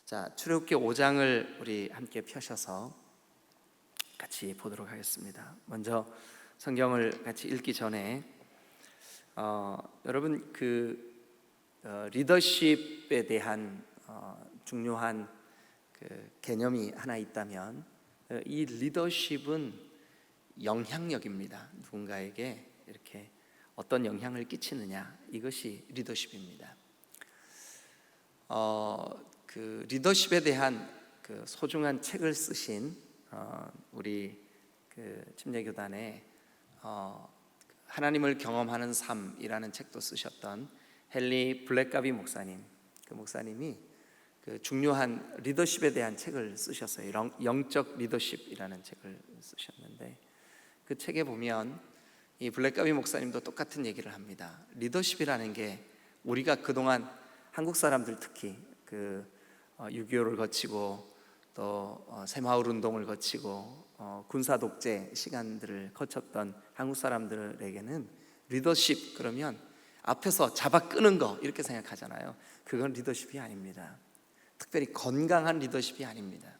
자, 출애굽기 5장을 우리 함께 펴셔서 같이 보도록 하겠습니다. 먼저 성경을 같이 읽기 전에 여러분 리더십에 대한 중요한 개념이 하나 있다면 이 리더십은 영향력입니다. 누군가에게 이렇게 어떤 영향을 끼치느냐, 이것이 리더십입니다. 리더십에 대한 소중한 책을 쓰신 우리 침례교단에 하나님을 경험하는 삶이라는 책도 쓰셨던 헨리 블랙가비 목사님, 그 목사님이 중요한 리더십에 대한 책을 쓰셨어요. 영적 리더십이라는 책을 쓰셨는데, 그 책에 보면 이 블랙가비 목사님도 똑같은 얘기를 합니다. 리더십이라는 게 우리가 그동안 한국 사람들 특히 6.25를 거치고 또 새마을 운동을 거치고 군사 독재 시간들을 거쳤던 한국 사람들에게는 리더십 그러면 앞에서 잡아 끄는 거 이렇게 생각하잖아요. 그건 리더십이 아닙니다. 특별히 건강한 리더십이 아닙니다.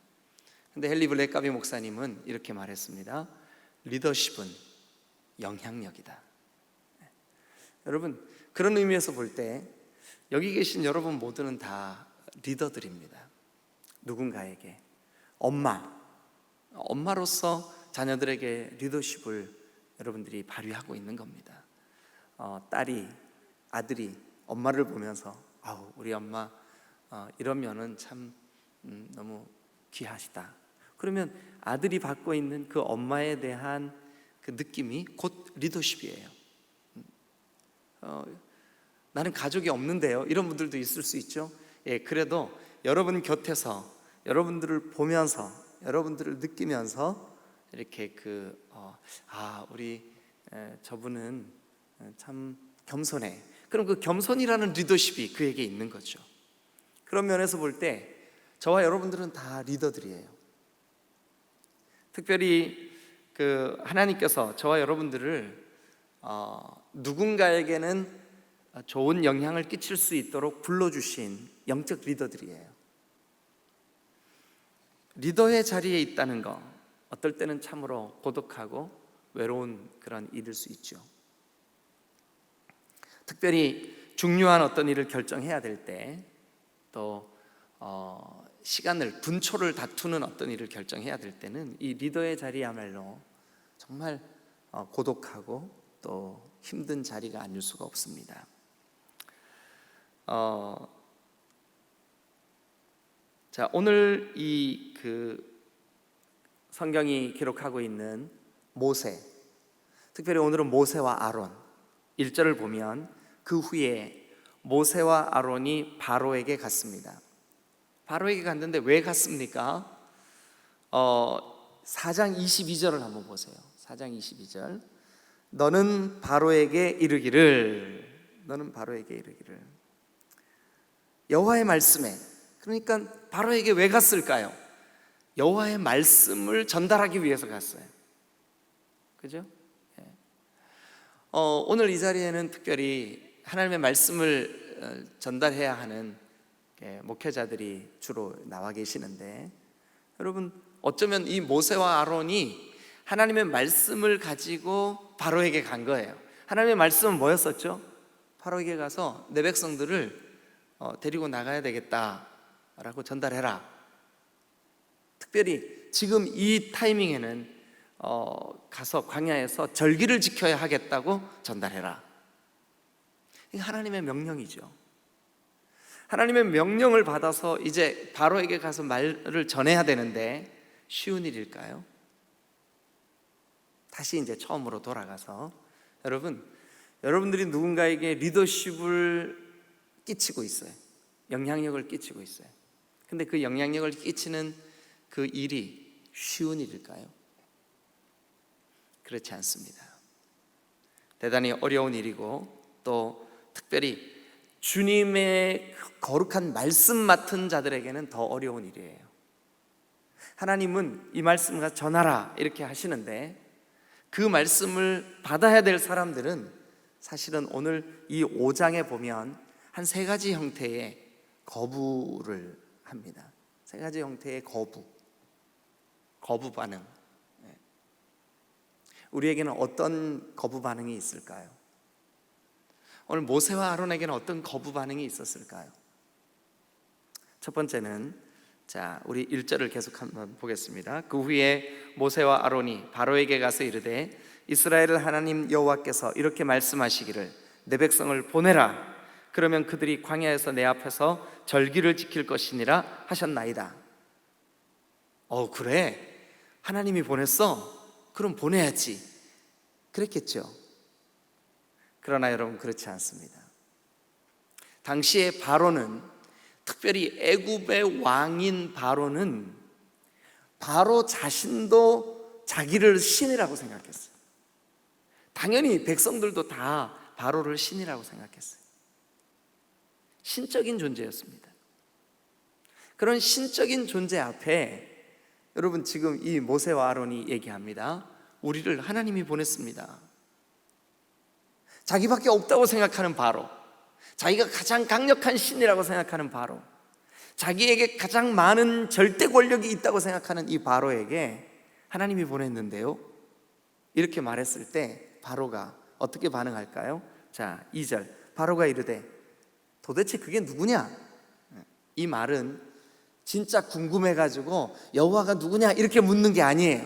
근데 헨리 블랙가비 목사님은 이렇게 말했습니다. 리더십은 영향력이다. 여러분, 그런 의미에서 볼 때 여기 계신 여러분 모두는 다 리더들입니다. 누군가에게 엄마로서 자녀들에게 리더십을 여러분들이 발휘하고 있는 겁니다. 딸이, 아들이 엄마를 보면서 우리 엄마 이러면은 참 너무 귀하시다. 그러면 아들이 받고 있는 그 엄마에 대한 그 느낌이 곧 리더십이에요. 나는 가족이 없는데요, 이런 분들도 있을 수 있죠. 그래도 여러분 곁에서 여러분들을 보면서 여러분들을 느끼면서 이렇게 우리 저분은 참 겸손해. 그럼 그 겸손이라는 리더십이 그에게 있는 거죠. 그런 면에서 볼 때 저와 여러분들은 다 리더들이에요. 특별히 하나님께서 저와 여러분들을 누군가에게는 좋은 영향을 끼칠 수 있도록 불러주신 영적 리더들이에요. 리더의 자리에 있다는 거, 어떨 때는 참으로 고독하고 외로운 그런 일일 수 있죠. 특별히 중요한 어떤 일을 결정해야 될 때, 또 분초를 다투는 어떤 일을 결정해야 될 때는 이 리더의 자리야말로 정말 고독하고 또 힘든 자리가 아닐 수가 없습니다. 자, 오늘 이 성경이 기록하고 있는 모세, 특별히 오늘은 모세와 아론 1절을 보면 그 후에 모세와 아론이 바로에게 갔습니다. 바로에게 갔는데 왜 갔습니까? 4장 22절을 한번 보세요. 4장 22절. 너는 바로에게 이르기를 여호와의 말씀에, 그러니까 바로에게 왜 갔을까요? 여호와의 말씀을 전달하기 위해서 갔어요. 그죠? 오늘 이 자리에는 특별히 하나님의 말씀을 전달해야 하는 목회자들이 주로 나와 계시는데, 여러분 어쩌면 이 모세와 아론이 하나님의 말씀을 가지고 바로에게 간 거예요. 하나님의 말씀은 뭐였었죠? 바로에게 가서 내 백성들을 데리고 나가야 되겠다라고 전달해라. 특별히 지금 이 타이밍에는 가서 광야에서 절기를 지켜야 하겠다고 전달해라. 이게 하나님의 명령이죠. 하나님의 명령을 받아서 이제 바로에게 가서 말을 전해야 되는데 쉬운 일일까요? 다시 이제 처음으로 돌아가서 여러분들이 누군가에게 리더십을 끼치고 있어요. 영향력을 끼치고 있어요. 근데 그 영향력을 끼치는 그 일이 쉬운 일일까요? 그렇지 않습니다. 대단히 어려운 일이고, 또 특별히 주님의 거룩한 말씀 맡은 자들에게는 더 어려운 일이에요. 하나님은 이 말씀을 전하라 이렇게 하시는데, 그 말씀을 받아야 될 사람들은 사실은 오늘 이 5장에 보면 한 3가지 형태의 거부를 합니다. 세 가지 형태의 거부 반응. 우리에게는 어떤 거부 반응이 있을까요? 오늘 모세와 아론에게는 어떤 거부 반응이 있었을까요? 첫 번째는, 자, 우리 1절을 계속 한번 보겠습니다. 그 후에 모세와 아론이 바로에게 가서 이르되 이스라엘 하나님 여호와께서 이렇게 말씀하시기를 내 백성을 보내라. 그러면 그들이 광야에서 내 앞에서 절기를 지킬 것이니라 하셨나이다. 그래? 하나님이 보냈어? 그럼 보내야지. 그랬겠죠. 그러나 여러분, 그렇지 않습니다. 당시에 바로는, 특별히 애굽의 왕인 바로는 바로 자신도 자기를 신이라고 생각했어요. 당연히 백성들도 다 바로를 신이라고 생각했어요. 신적인 존재였습니다. 그런 신적인 존재 앞에 여러분, 지금 이 모세와 아론이 얘기합니다. 우리를 하나님이 보냈습니다. 자기밖에 없다고 생각하는 바로, 자기가 가장 강력한 신이라고 생각하는 바로, 자기에게 가장 많은 절대 권력이 있다고 생각하는 이 바로에게 하나님이 보냈는데요, 이렇게 말했을 때 바로가 어떻게 반응할까요? 자, 2절, 바로가 이르되 도대체 그게 누구냐? 이 말은 진짜 궁금해가지고 여호와가 누구냐 이렇게 묻는 게 아니에요.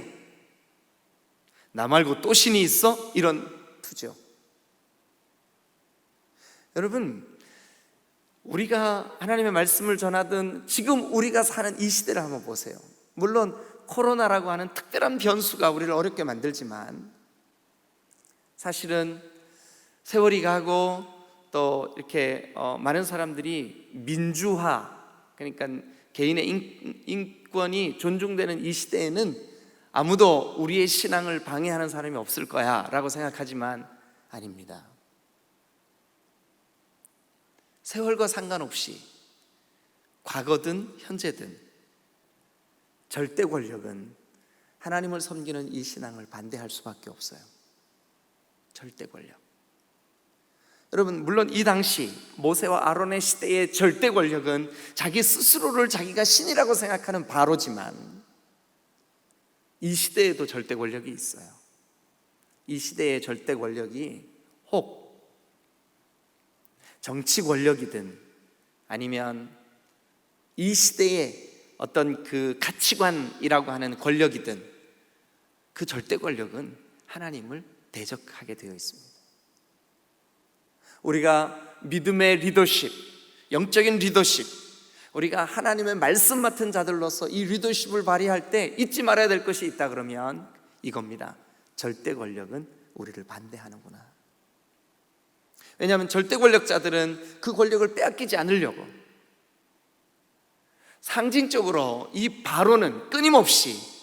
나 말고 또 신이 있어? 이런 투죠. 여러분, 우리가 하나님의 말씀을 전하던 지금 우리가 사는 이 시대를 한번 보세요. 물론 코로나라고 하는 특별한 변수가 우리를 어렵게 만들지만 사실은 세월이 가고 또 이렇게 많은 사람들이 민주화, 그러니까 개인의 인권이 존중되는 이 시대에는 아무도 우리의 신앙을 방해하는 사람이 없을 거야 라고 생각하지만 아닙니다. 세월과 상관없이 과거든 현재든 절대 권력은 하나님을 섬기는 이 신앙을 반대할 수밖에 없어요. 절대 권력. 여러분, 물론 이 당시 모세와 아론의 시대의 절대 권력은 자기 스스로를 자기가 신이라고 생각하는 바로지만 이 시대에도 절대 권력이 있어요. 이 시대의 절대 권력이 혹 정치 권력이든 아니면 이 시대의 어떤 그 가치관이라고 하는 권력이든 그 절대 권력은 하나님을 대적하게 되어 있습니다. 우리가 믿음의 리더십, 영적인 리더십, 우리가 하나님의 말씀 맡은 자들로서 이 리더십을 발휘할 때 잊지 말아야 될 것이 있다 그러면 이겁니다. 절대 권력은 우리를 반대하는구나. 왜냐하면 절대 권력자들은 그 권력을 빼앗기지 않으려고 상징적으로 이 바로는 끊임없이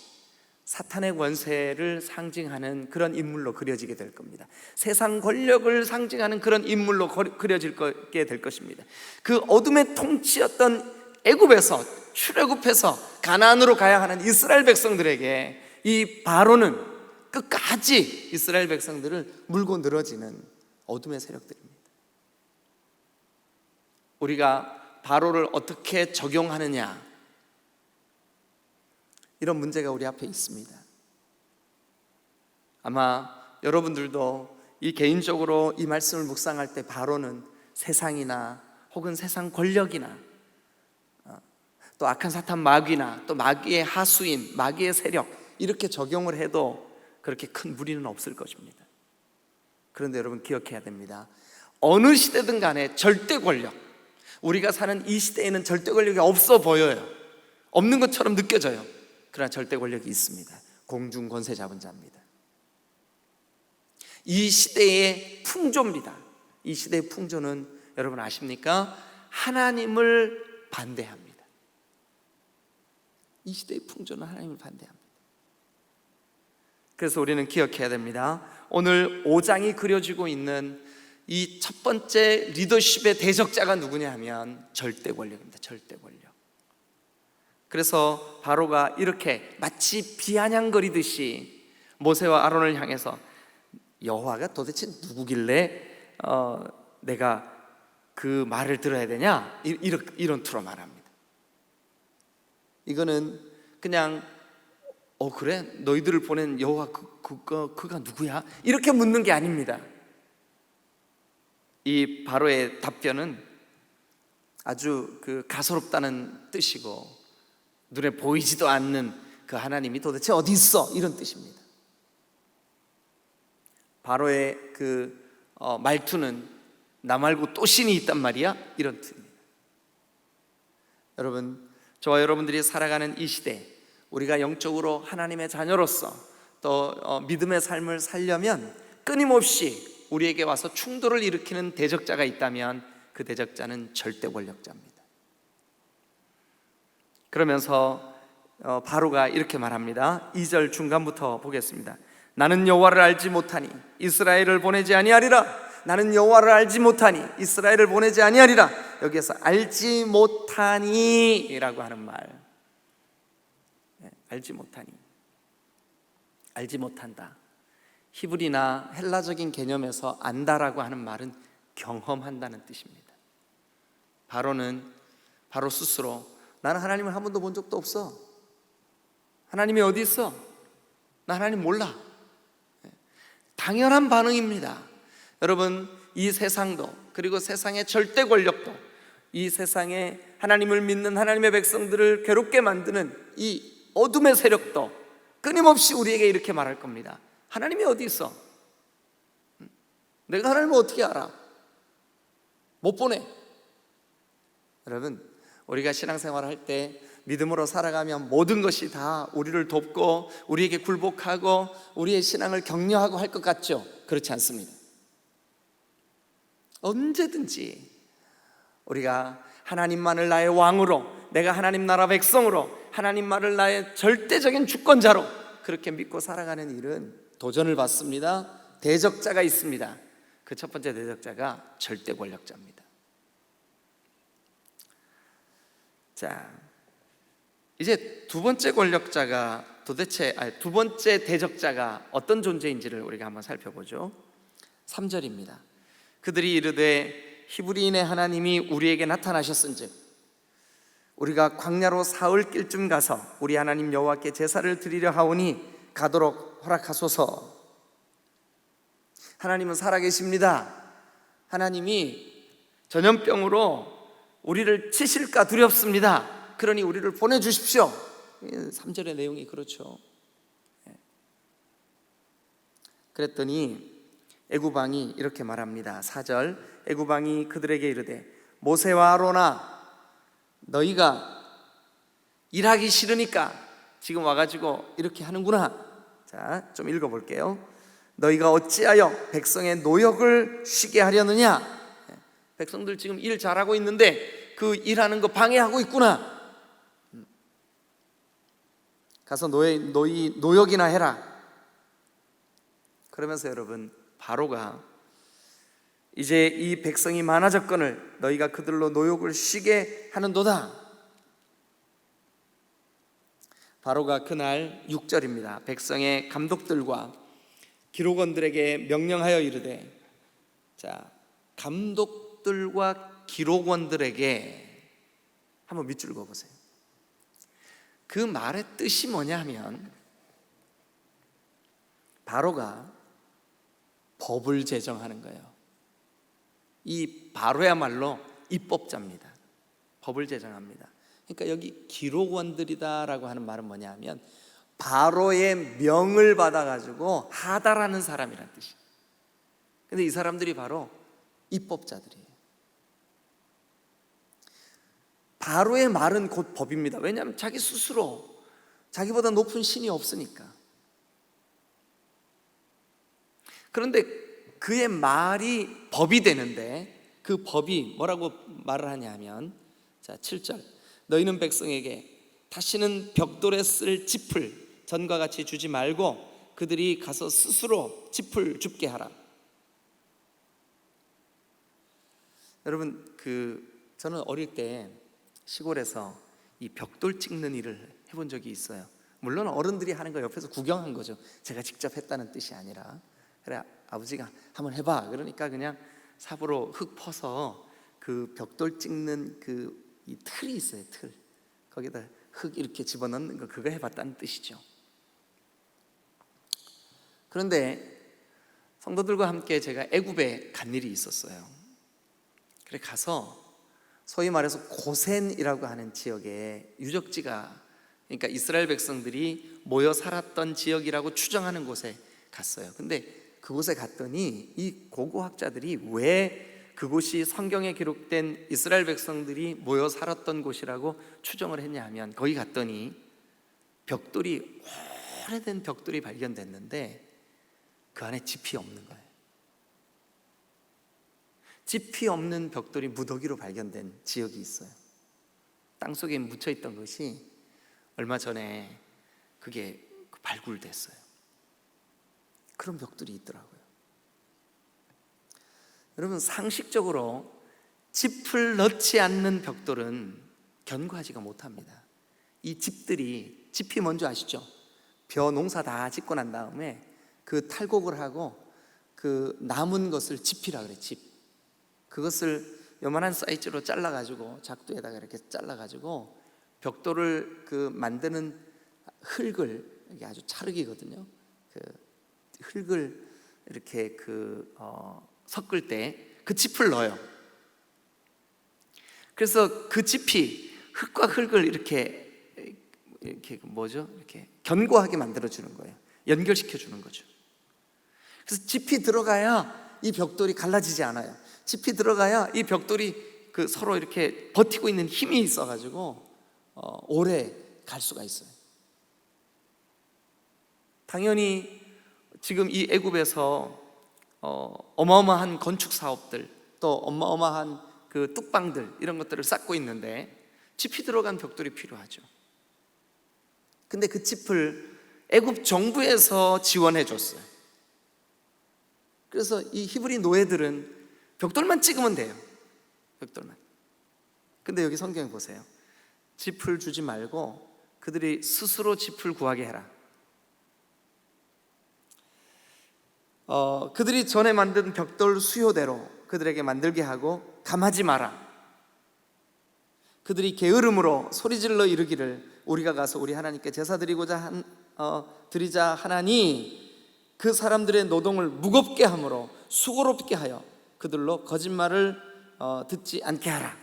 사탄의 권세를 상징하는 그런 인물로 그려지게 될 겁니다. 세상 권력을 상징하는 그런 인물로 그려지게 될 것입니다. 그 어둠의 통치였던 애굽에서 출애굽해서 가나안으로 가야 하는 이스라엘 백성들에게 이 바로는 끝까지 이스라엘 백성들을 물고 늘어지는 어둠의 세력들입니다. 우리가 바로를 어떻게 적용하느냐, 이런 문제가 우리 앞에 있습니다. 아마 여러분들도 이 개인적으로 이 말씀을 묵상할 때 바로는 세상이나 혹은 세상 권력이나 또 악한 사탄 마귀나 또 마귀의 하수인, 마귀의 세력 이렇게 적용을 해도 그렇게 큰 무리는 없을 것입니다. 그런데 여러분 기억해야 됩니다. 어느 시대든 간에 절대 권력, 우리가 사는 이 시대에는 절대 권력이 없어 보여요. 없는 것처럼 느껴져요. 그러나 절대 권력이 있습니다. 공중 권세 잡은 자입니다. 이 시대의 풍조입니다. 이 시대의 풍조는 여러분 아십니까? 하나님을 반대합니다. 이 시대의 풍조는 하나님을 반대합니다. 그래서 우리는 기억해야 됩니다. 오늘 5장이 그려지고 있는 이 첫 번째 리더십의 대적자가 누구냐 하면 절대 권력입니다. 절대 권력. 그래서 바로가 이렇게 마치 비아냥거리듯이 모세와 아론을 향해서 여호와가 도대체 누구길래 내가 그 말을 들어야 되냐? 이런 투로 말합니다. 이거는 그냥 그래? 너희들을 보낸 여호와 그가 누구야? 이렇게 묻는 게 아닙니다. 이 바로의 답변은 아주 가소롭다는 뜻이고, 눈에 보이지도 않는 그 하나님이 도대체 어디 있어? 이런 뜻입니다. 바로의 말투는 나 말고 또 신이 있단 말이야? 이런 뜻입니다. 여러분, 저와 여러분들이 살아가는 이 시대, 우리가 영적으로 하나님의 자녀로서 또 믿음의 삶을 살려면 끊임없이 우리에게 와서 충돌을 일으키는 대적자가 있다면 그 대적자는 절대 권력자입니다. 그러면서 바로가 이렇게 말합니다. 2절 중간부터 보겠습니다. 나는 여호와를 알지 못하니 이스라엘을 보내지 아니하리라. 나는 여호와를 알지 못하니 이스라엘을 보내지 아니하리라. 여기에서 알지 못하니 라고 하는 말, 알지 못하니, 알지 못한다. 히브리나 헬라적인 개념에서 안다라고 하는 말은 경험한다는 뜻입니다. 바로 스스로 나는 하나님을 한 번도 본 적도 없어. 하나님이 어디 있어? 나 하나님 몰라. 당연한 반응입니다. 여러분, 이 세상도, 그리고 세상의 절대 권력도, 이 세상에 하나님을 믿는 하나님의 백성들을 괴롭게 만드는 이 어둠의 세력도 끊임없이 우리에게 이렇게 말할 겁니다. 하나님이 어디 있어? 내가 하나님을 어떻게 알아? 못 보내. 여러분, 우리가 신앙생활을 할 때 믿음으로 살아가면 모든 것이 다 우리를 돕고 우리에게 굴복하고 우리의 신앙을 격려하고 할 것 같죠? 그렇지 않습니다. 언제든지 우리가 하나님만을 나의 왕으로, 내가 하나님 나라 백성으로, 하나님만을 나의 절대적인 주권자로 그렇게 믿고 살아가는 일은 도전을 받습니다. 대적자가 있습니다. 그 첫 번째 대적자가 절대 권력자입니다. 자, 이제 두 번째 권력자가 두 번째 대적자가 어떤 존재인지를 우리가 한번 살펴보죠. 3절입니다. 그들이 이르되 히브리인의 하나님이 우리에게 나타나셨은즉 우리가 광야로 사흘 길쯤 가서 우리 하나님 여호와께 제사를 드리려 하오니 가도록 허락하소서. 하나님은 살아계십니다. 하나님이 전염병으로 우리를 치실까 두렵습니다. 그러니 우리를 보내주십시오. 3절의 내용이 그렇죠. 그랬더니 애굽왕이 이렇게 말합니다. 4절, 애굽왕이 그들에게 이르되 모세와 아론아, 너희가 일하기 싫으니까 지금 와가지고 이렇게 하는구나. 자, 좀 읽어볼게요. 너희가 어찌하여 백성의 노역을 쉬게 하려느냐? 백성들 지금 일 잘하고 있는데 그 일하는 거 방해하고 있구나. 가서 너희 노역이나 해라. 그러면서 여러분, 바로가 이제 이 백성이 많아졌거늘 너희가 그들로 노역을 쉬게 하는도다. 바로가 그날 6절입니다. 백성의 감독들과 기록원들에게 명령하여 이르되, 자, 감독들과 기록원들에게 한번 밑줄 그어보세요. 그 말의 뜻이 뭐냐 하면 바로가 법을 제정하는 거예요. 이 바로야말로 입법자입니다. 법을 제정합니다. 그러니까 여기 기록원들이다라고 하는 말은 뭐냐 하면 바로의 명을 받아가지고 하다라는 사람이란 뜻이에요. 근데 이 사람들이 바로 입법자들이에요. 바로의 말은 곧 법입니다. 왜냐하면 자기 스스로 자기보다 높은 신이 없으니까. 그런데 그의 말이 법이 되는데 그 법이 뭐라고 말을 하냐 하면, 자, 7절, 너희는 백성에게 다시는 벽돌에 쓸 짚을 전과 같이 주지 말고 그들이 가서 스스로 짚을 줍게 하라. 여러분, 저는 어릴 때 시골에서 이 벽돌 찍는 일을 해본 적이 있어요. 물론 어른들이 하는 거 옆에서 구경한 거죠. 제가 직접 했다는 뜻이 아니라. 그래, 아버지가 한번 해봐. 그러니까 그냥 삽으로 흙 퍼서 그 벽돌 찍는 이 틀이 있어요. 틀. 거기다 흙 이렇게 집어넣는 거, 그거 해봤다는 뜻이죠. 그런데 성도들과 함께 제가 애굽에 간 일이 있었어요. 그래 가서 소위 말해서 고센이라고 하는 지역에 유적지가, 그러니까 이스라엘 백성들이 모여 살았던 지역이라고 추정하는 곳에 갔어요. 근데 그곳에 갔더니 이 고고학자들이 왜 그곳이 성경에 기록된 이스라엘 백성들이 모여 살았던 곳이라고 추정을 했냐 하면, 거기 갔더니 벽돌이, 오래된 벽돌이 발견됐는데 그 안에 짚이 없는 거예요. 짚이 없는 벽돌이 무더기로 발견된 지역이 있어요. 땅속에 묻혀있던 것이 얼마 전에 그게 발굴됐어요. 그런 벽돌이 있더라고요. 여러분, 상식적으로 짚을 넣지 않는 벽돌은 견고하지가 못합니다. 이 짚이 뭔지 아시죠? 벼 농사 다 짓고 난 다음에 그 탈곡을 하고 그 남은 것을 짚이라 그래. 짚. 그것을 요만한 사이즈로 잘라가지고, 작두에다가 이렇게 잘라가지고 벽돌을 그 만드는 흙을, 이게 아주 찰흙이거든요. 그 흙을 이렇게 섞을 때 그 짚을 넣어요. 그래서 그 짚이 흙과 흙을 이렇게 견고하게 만들어 주는 거예요. 연결시켜 주는 거죠. 그래서 짚이 들어가야 이 벽돌이 갈라지지 않아요. 짚이 들어가야 이 벽돌이 서로 이렇게 버티고 있는 힘이 있어가지고 오래 갈 수가 있어요. 당연히 지금 이 애굽에서 어마어마한 건축 사업들, 또 어마어마한 그 뚝방들, 이런 것들을 쌓고 있는데 짚이 들어간 벽돌이 필요하죠. 근데 그 짚을 애굽 정부에서 지원해 줬어요. 그래서 이 히브리 노예들은 벽돌만 찍으면 돼요. 벽돌만. 근데 여기 성경에 보세요. 짚을 주지 말고 그들이 스스로 짚을 구하게 해라. 그들이 전에 만든 벽돌 수요대로 그들에게 만들게 하고 감하지 마라. 그들이 게으름으로 소리질러 이르기를 우리가 가서 우리 하나님께 제사 드리자 하나니 그 사람들의 노동을 무겁게 함으로 수고롭게 하여 그들로 거짓말을 듣지 않게 하라.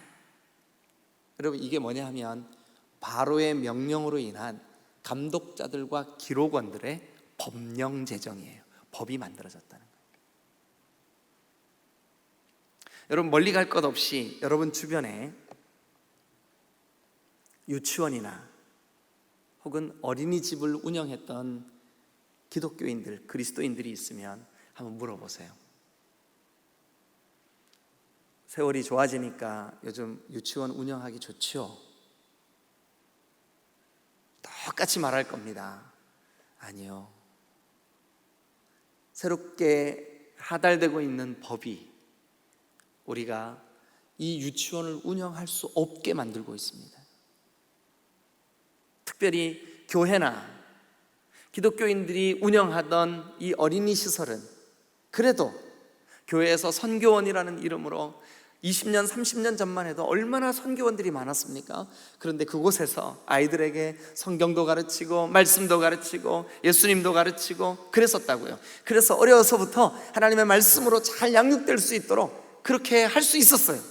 여러분, 이게 뭐냐 하면 바로의 명령으로 인한 감독자들과 기록원들의 법령 제정이에요. 법이 만들어졌다는 거예요. 여러분, 멀리 갈 것 없이 여러분 주변에 유치원이나 혹은 어린이집을 운영했던 기독교인들, 그리스도인들이 있으면 한번 물어보세요. 세월이 좋아지니까 요즘 유치원 운영하기 좋죠? 똑같이 말할 겁니다. 아니요. 새롭게 하달되고 있는 법이 우리가 이 유치원을 운영할 수 없게 만들고 있습니다. 특별히 교회나 기독교인들이 운영하던 이 어린이 시설은 그래도 교회에서 선교원이라는 이름으로 20년, 30년 전만 해도 얼마나 선교원들이 많았습니까? 그런데 그곳에서 아이들에게 성경도 가르치고 말씀도 가르치고 예수님도 가르치고 그랬었다고요. 그래서 어려서부터 하나님의 말씀으로 잘 양육될 수 있도록 그렇게 할 수 있었어요.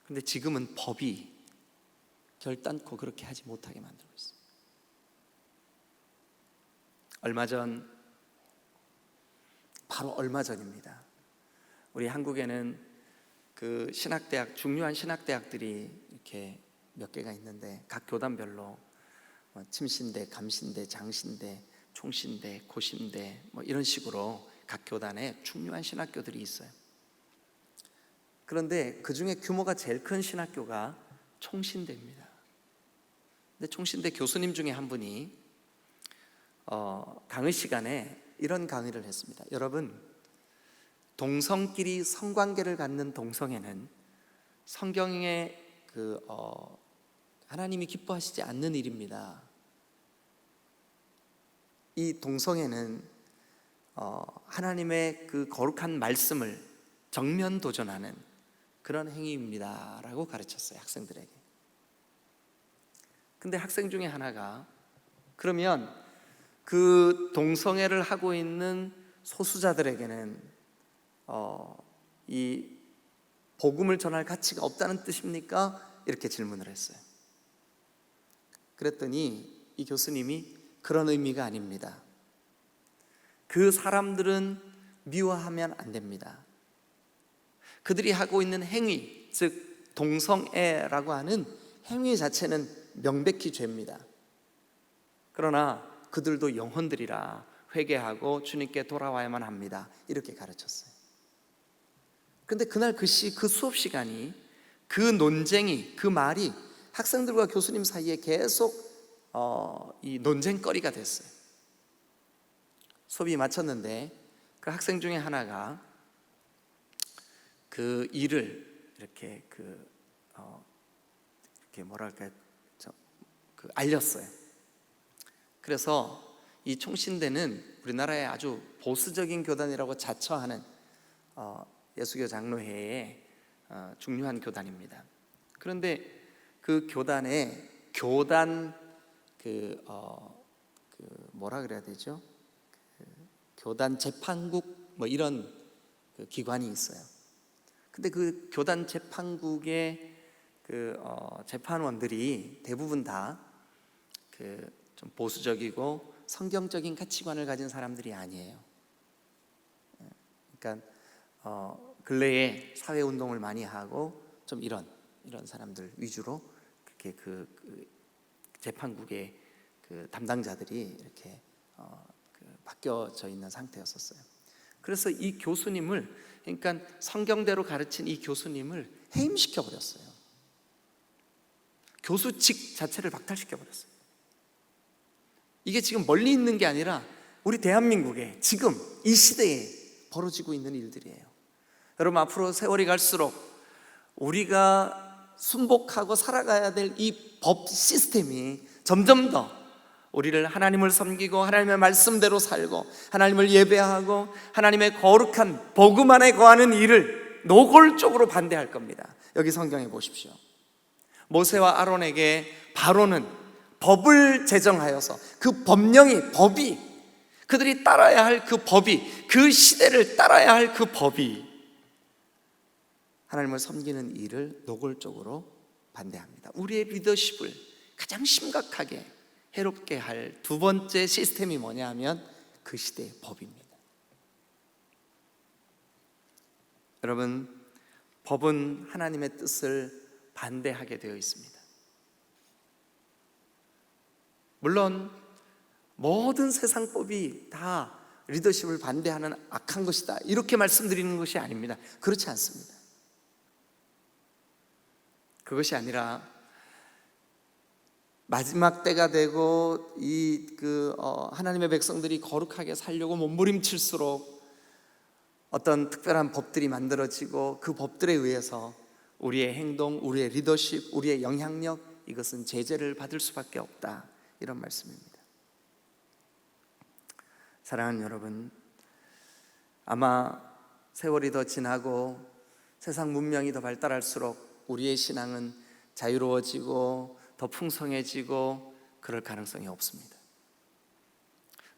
그런데 지금은 법이 결단코 그렇게 하지 못하게 만들고 있어요. 바로 얼마 전입니다. 우리 한국에는 그 신학대학, 중요한 신학대학들이 이렇게 몇 개가 있는데 각 교단별로 침신대, 감신대, 장신대, 총신대, 고신대 이런 식으로 각 교단에 중요한 신학교들이 있어요. 그런데 그 중에 규모가 제일 큰 신학교가 총신대입니다. 근데 총신대 교수님 중에 한 분이 강의 시간에 이런 강의를 했습니다. 여러분, 동성끼리 성관계를 갖는 동성애는 성경에 하나님이 기뻐하시지 않는 일입니다. 이 동성애는 하나님의 그 거룩한 말씀을 정면 도전하는 그런 행위입니다 라고 가르쳤어요, 학생들에게. 근데 학생 중에 하나가 그러면 그 동성애를 하고 있는 소수자들에게는 이 복음을 전할 가치가 없다는 뜻입니까? 이렇게 질문을 했어요. 그랬더니 이 교수님이 그런 의미가 아닙니다. 그 사람들은 미워하면 안 됩니다. 그들이 하고 있는 행위, 즉 동성애라고 하는 행위 자체는 명백히 죄입니다. 그러나 그들도 영혼들이라 회개하고 주님께 돌아와야만 합니다. 이렇게 가르쳤어요. 그런데 그날 그 수업 시간이, 그 논쟁이, 그 말이 학생들과 교수님 사이에 계속 이 논쟁거리가 됐어요. 수업이 마쳤는데 그 학생 중에 하나가 그 일을 이렇게 알렸어요. 그래서 이 총신대는 우리나라의 아주 보수적인 교단이라고 자처하는 예수교 장로회의 중요한 교단입니다. 그런데 그 교단에 교단 뭐라 그래야 되죠? 교단 재판국 뭐 이런 기관이 있어요. 근데 그 교단 재판국의 재판원들이 대부분 다 좀 보수적이고 성경적인 가치관을 가진 사람들이 아니에요. 그러니까 근래에 사회 운동을 많이 하고 좀 이런 사람들 위주로 그렇게 재판국의 담당자들이 이렇게 바뀌어져 있는 상태였었어요. 그래서 이 교수님을, 그러니까 성경대로 가르친 이 교수님을 해임시켜 버렸어요. 교수직 자체를 박탈시켜 버렸어요. 이게 지금 멀리 있는 게 아니라 우리 대한민국에 지금 이 시대에 벌어지고 있는 일들이에요. 여러분, 앞으로 세월이 갈수록 우리가 순복하고 살아가야 될 이 법 시스템이 점점 더 우리를 하나님을 섬기고 하나님의 말씀대로 살고 하나님을 예배하고 하나님의 거룩한 복음 안에 거하는 일을 노골적으로 반대할 겁니다. 여기 성경에 보십시오. 모세와 아론에게 바로는 법을 제정하여서 그 법이 그들이 따라야 할 그 법이, 그 시대를 따라야 할 그 법이 하나님을 섬기는 일을 노골적으로 반대합니다. 우리의 리더십을 가장 심각하게 해롭게 할 두 번째 시스템이 뭐냐 하면 그 시대의 법입니다. 여러분, 법은 하나님의 뜻을 반대하게 되어 있습니다. 물론 모든 세상법이 다 리더십을 반대하는 악한 것이다, 이렇게 말씀드리는 것이 아닙니다. 그렇지 않습니다. 그것이 아니라 마지막 때가 되고 하나님의 백성들이 거룩하게 살려고 몸부림칠수록 어떤 특별한 법들이 만들어지고 그 법들에 의해서 우리의 행동, 우리의 리더십, 우리의 영향력, 이것은 제재를 받을 수밖에 없다, 이런 말씀입니다. 사랑하는 여러분, 아마 세월이 더 지나고 세상 문명이 더 발달할수록 우리의 신앙은 자유로워지고 더 풍성해지고 그럴 가능성이 없습니다.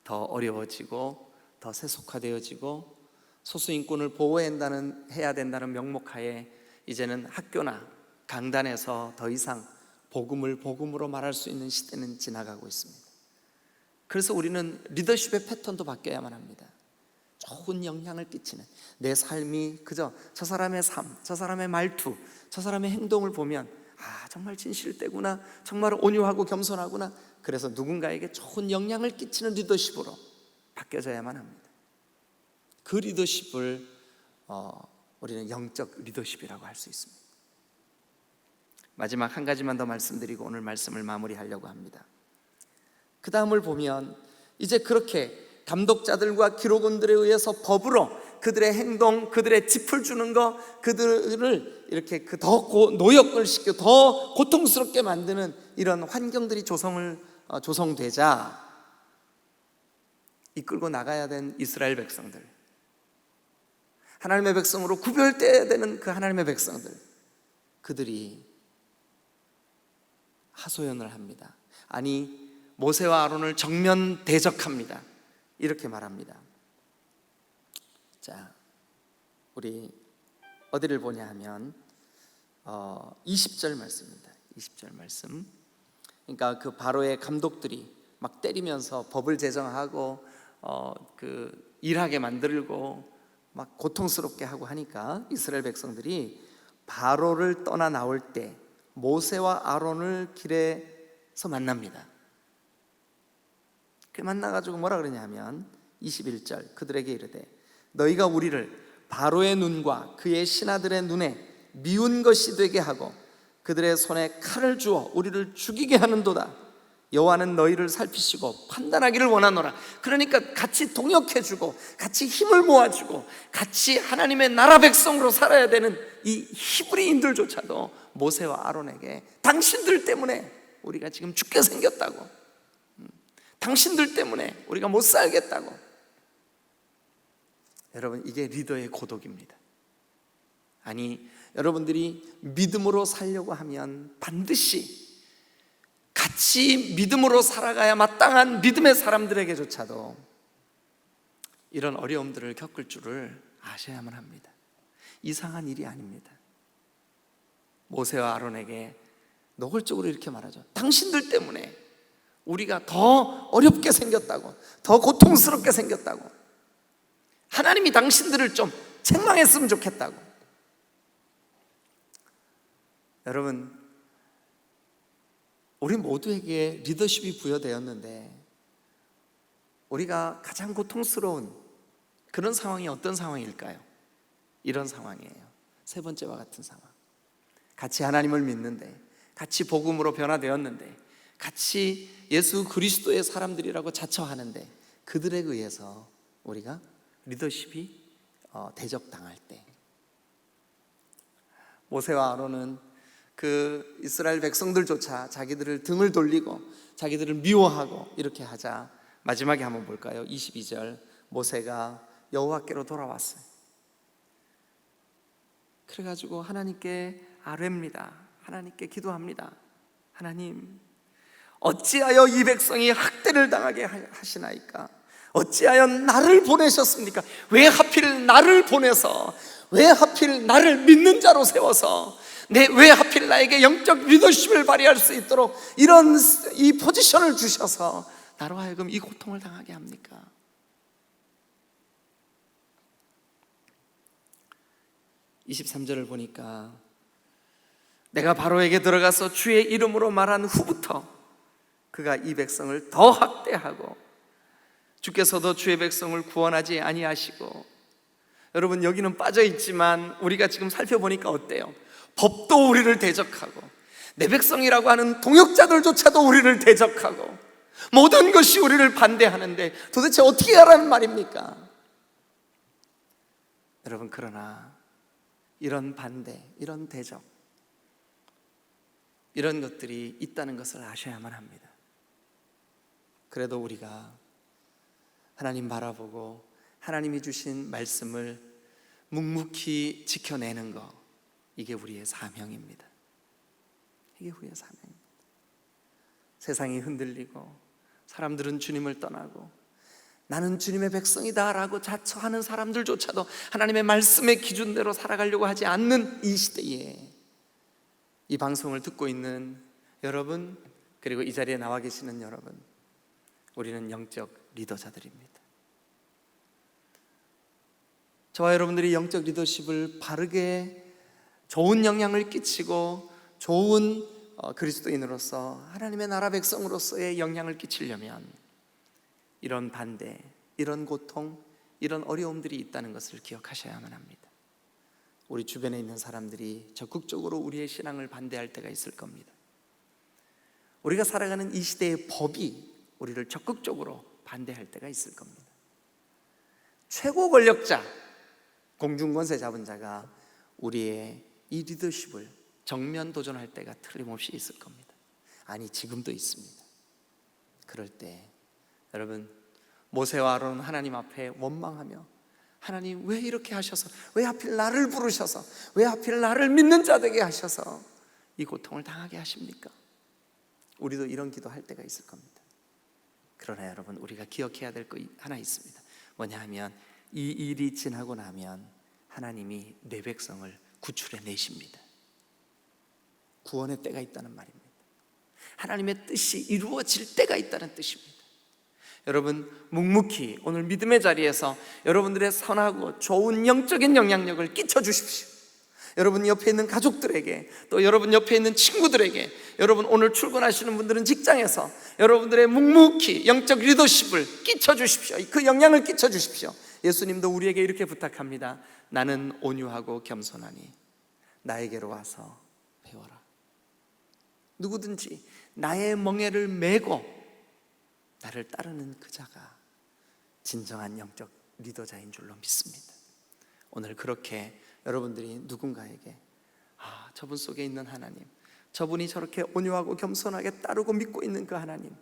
더 어려워지고 더 세속화되어지고 소수인권을 보호해야 된다는 명목하에 이제는 학교나 강단에서 더 이상 복음을 복음으로 말할 수 있는 시대는 지나가고 있습니다. 그래서 우리는 리더십의 패턴도 바뀌어야만 합니다. 좋은 영향을 끼치는, 내 삶이 그저 저 사람의 삶, 저 사람의 말투, 저 사람의 행동을 보면 정말 진실되구나, 정말 온유하고 겸손하구나, 그래서 누군가에게 좋은 영향을 끼치는 리더십으로 바뀌어져야만 합니다. 그 리더십을 우리는 영적 리더십이라고 할 수 있습니다. 마지막 한 가지만 더 말씀드리고 오늘 말씀을 마무리하려고 합니다. 그 다음을 보면 이제 그렇게 감독자들과 기록원들에 의해서 법으로 그들의 행동, 그들의 짚을 주는 것, 그들을 이렇게 더 노역을 시키고 더 고통스럽게 만드는 이런 환경들이 조성되자 이끌고 나가야 된 이스라엘 백성들, 하나님의 백성으로 구별되어야 되는 그 하나님의 백성들, 그들이 하소연을 합니다. 아니, 모세와 아론을 정면 대적합니다. 이렇게 말합니다. 자, 우리 어디를 보냐 하면 20절 말씀입니다. 20절 말씀. 그러니까 그 바로의 감독들이 막 때리면서 법을 제정하고 그 일하게 만들고 막 고통스럽게 하고 하니까 이스라엘 백성들이 바로를 떠나 나올 때 모세와 아론을 길에서 만납니다. 그 만나가지고 뭐라 그러냐면 21절, 그들에게 이르되 너희가 우리를 바로의 눈과 그의 신하들의 눈에 미운 것이 되게 하고 그들의 손에 칼을 주어 우리를 죽이게 하는도다. 여호와는 너희를 살피시고 판단하기를 원하노라. 그러니까 같이 동역해주고 같이 힘을 모아주고 같이 하나님의 나라 백성으로 살아야 되는 이 히브리인들조차도 모세와 아론에게 당신들 때문에 우리가 지금 죽게 생겼다고, 당신들 때문에 우리가 못 살겠다고. 여러분, 이게 리더의 고독입니다. 아니, 여러분들이 믿음으로 살려고 하면 반드시 같이 믿음으로 살아가야 마땅한 믿음의 사람들에게조차도 이런 어려움들을 겪을 줄을 아셔야만 합니다. 이상한 일이 아닙니다. 모세와 아론에게 노골적으로 이렇게 말하죠. 당신들 때문에 우리가 더 어렵게 생겼다고, 더 고통스럽게 생겼다고, 하나님이 당신들을 좀 책망했으면 좋겠다고. 여러분, 우리 모두에게 리더십이 부여되었는데 우리가 가장 고통스러운 그런 상황이 어떤 상황일까요? 이런 상황이에요. 세 번째와 같은 상황. 같이 하나님을 믿는데, 같이 복음으로 변화되었는데, 같이 예수 그리스도의 사람들이라고 자처하는데 그들에 의해서 우리가 리더십이 대적당할 때, 모세와 아론은 그 이스라엘 백성들조차 자기들을 등을 돌리고 자기들을 미워하고 이렇게 하자 마지막에 한번 볼까요? 22절, 모세가 여호와께로 돌아왔어요. 그래가지고 하나님께 아뢰입니다. 하나님께 기도합니다. 하나님, 어찌하여 이 백성이 학대를 당하게 하시나이까? 어찌하여 나를 보내셨습니까? 왜 하필 나를 보내서, 왜 하필 나를 믿는 자로 세워서, 왜 하필 나에게 영적 리더십을 발휘할 수 있도록 이런 이 포지션을 주셔서 나로 하여금 이 고통을 당하게 합니까? (23절을) 보니까 내가 바로에게 들어가서 주의 이름으로 말한 후부터 그가 이 백성을 더 학대하고 주께서도 주의 백성을 구원하지 아니하시고. 여러분, 여기는 빠져있지만 우리가 지금 살펴보니까 어때요? 법도 우리를 대적하고 내 백성이라고 하는 동역자들조차도 우리를 대적하고 모든 것이 우리를 반대하는데 도대체 어떻게 하라는 말입니까? 여러분, 그러나 이런 반대, 이런 대적, 이런 것들이 있다는 것을 아셔야만 합니다. 그래도 우리가 하나님 바라보고 하나님이 주신 말씀을 묵묵히 지켜내는 것, 이게 우리의 사명입니다. 이게 우리의 사명입니다. 세상이 흔들리고 사람들은 주님을 떠나고 나는 주님의 백성이다 라고 자처하는 사람들조차도 하나님의 말씀의 기준대로 살아가려고 하지 않는 이 시대에 이 방송을 듣고 있는 여러분, 그리고 이 자리에 나와 계시는 여러분, 우리는 영적 리더자들입니다. 저와 여러분들이 영적 리더십을 바르게 좋은 영향을 끼치고 좋은 그리스도인으로서 하나님의 나라 백성으로서의 영향을 끼치려면 이런 반대, 이런 고통, 이런 어려움들이 있다는 것을 기억하셔야만 합니다. 우리 주변에 있는 사람들이 적극적으로 우리의 신앙을 반대할 때가 있을 겁니다. 우리가 살아가는 이 시대의 법이 우리를 적극적으로 반대할 때가 있을 겁니다. 최고 권력자, 공중권세 잡은 자가 우리의 이 리더십을 정면 도전할 때가 틀림없이 있을 겁니다. 아니, 지금도 있습니다. 그럴 때 여러분, 모세와 아론은 하나님 앞에 원망하며 하나님, 왜 이렇게 하셔서, 왜 하필 나를 부르셔서, 왜 하필 나를 믿는 자 되게 하셔서 이 고통을 당하게 하십니까? 우리도 이런 기도할 때가 있을 겁니다. 그러나 여러분, 우리가 기억해야 될 거 하나 있습니다. 뭐냐 하면 이 일이 지나고 나면 하나님이 내 백성을 구출해 내십니다. 구원의 때가 있다는 말입니다. 하나님의 뜻이 이루어질 때가 있다는 뜻입니다. 여러분, 묵묵히 오늘 믿음의 자리에서 여러분들의 선하고 좋은 영적인 영향력을 끼쳐 주십시오. 여러분 옆에 있는 가족들에게, 또 여러분 옆에 있는 친구들에게, 여러분 오늘 출근하시는 분들은 직장에서 여러분들의 묵묵히 영적 리더십을 끼쳐 주십시오. 그 영향을 끼쳐 주십시오. 예수님도 우리에게 이렇게 부탁합니다. 나는 온유하고 겸손하니 나에게로 와서 배워라. 누구든지 나의 멍에를 메고 나를 따르는 그 자가 진정한 영적 리더자인 줄로 믿습니다. 오늘 그렇게 여러분들이 누군가에게 저분 속에 있는 하나님, 저분이 저렇게 온유하고 겸손하게 따르고 믿고 있는 그 하나님,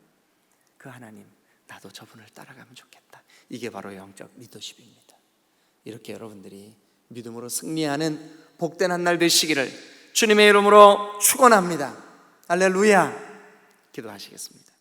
나도 저분을 따라가면 좋겠다. 이게 바로 영적 리더십입니다. 이렇게 여러분들이 믿음으로 승리하는 복된 한 날 되시기를 주님의 이름으로 축원합니다. 할렐루야. 기도하시겠습니다.